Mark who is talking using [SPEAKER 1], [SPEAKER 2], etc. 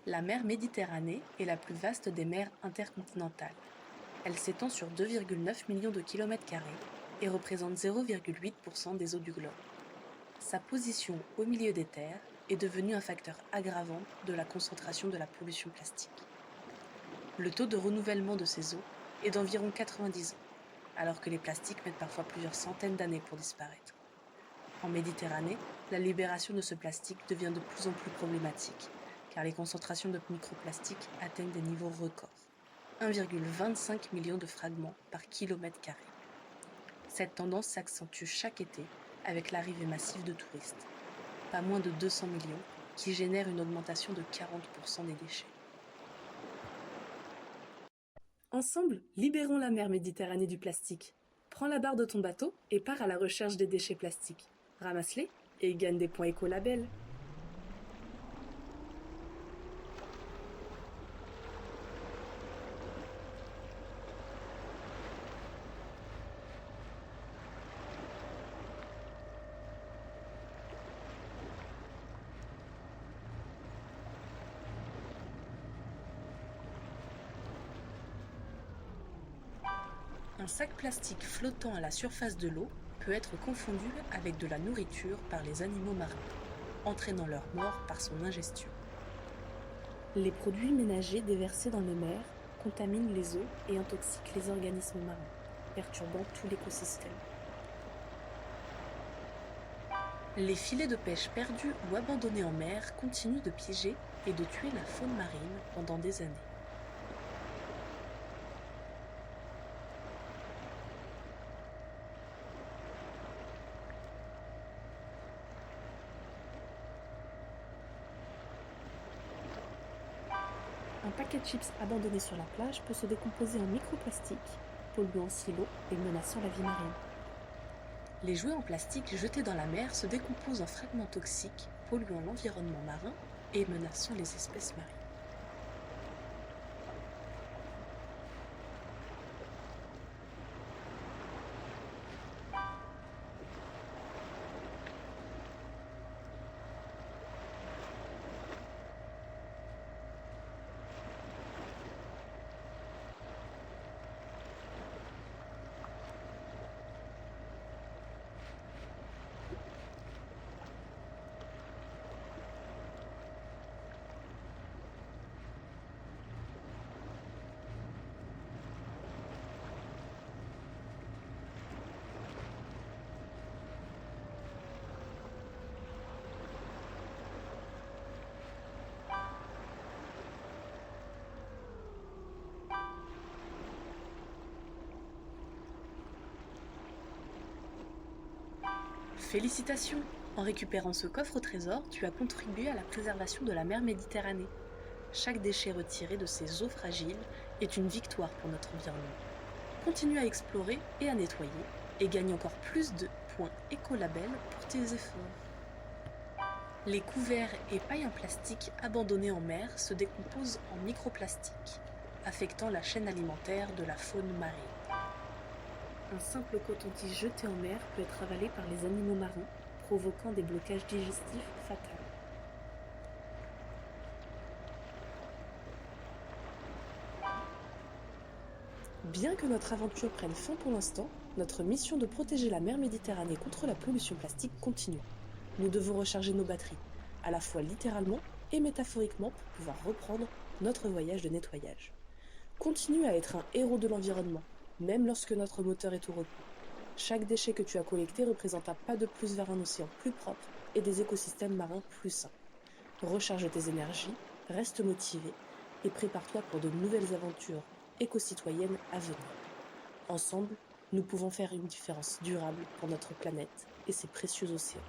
[SPEAKER 1] La mer Méditerranée est la plus vaste des mers intercontinentales. Elle s'étend sur 2,9 millions de kilomètres carrés et représente 0,8% des eaux du globe. Sa position au milieu des terres est devenue un facteur aggravant de la concentration de la pollution plastique. Le taux de renouvellement de ces eaux est d'environ 90 ans, alors que les plastiques mettent parfois plusieurs centaines d'années pour disparaître. En Méditerranée, la libération de ce plastique devient de plus en plus problématique, car les concentrations de microplastiques atteignent des niveaux records, 1,25 million de fragments par kilomètre carré. Cette tendance s'accentue chaque été avec l'arrivée massive de touristes, pas moins de 200 millions, qui génèrent une augmentation de 40% des déchets. Ensemble, libérons la mer Méditerranée du plastique. Prends la barre de ton bateau et pars à la recherche des déchets plastiques. Ramasse-les et gagne des points écolabel. Un sac plastique flottant à la surface de l'eau peut être confondu avec de la nourriture par les animaux marins, entraînant leur mort par son ingestion. Les produits ménagers déversés dans les mers contaminent les eaux et intoxiquent les organismes marins, perturbant tout l'écosystème. Les filets de pêche perdus ou abandonnés en mer continuent de piéger et de tuer la faune marine pendant des années. Un paquet de chips abandonné sur la plage peut se décomposer en microplastiques, polluant ainsi l'eau et menaçant la vie marine. Les jouets en plastique jetés dans la mer se décomposent en fragments toxiques, polluant l'environnement marin et menaçant les espèces marines. Félicitations! En récupérant ce coffre au trésor, tu as contribué à la préservation de la mer Méditerranée. Chaque déchet retiré de ces eaux fragiles est une victoire pour notre environnement. Continue à explorer et à nettoyer, et gagne encore plus de points écolabel pour tes efforts. Les couverts et pailles en plastique abandonnés en mer se décomposent en microplastiques, affectant la chaîne alimentaire de la faune marine. Un simple coton-tige jeté en mer peut être avalé par les animaux marins, provoquant des blocages digestifs fatals. Bien que notre aventure prenne fin pour l'instant, notre mission de protéger la mer Méditerranée contre la pollution plastique continue. Nous devons recharger nos batteries, à la fois littéralement et métaphoriquement pour pouvoir reprendre notre voyage de nettoyage. Continue à être un héros de l'environnement, même lorsque notre moteur est au repos. Chaque déchet que tu as collecté représente un pas de plus vers un océan plus propre et des écosystèmes marins plus sains. Recharge tes énergies, reste motivé et prépare-toi pour de nouvelles aventures éco-citoyennes à venir. Ensemble, nous pouvons faire une différence durable pour notre planète et ses précieux océans.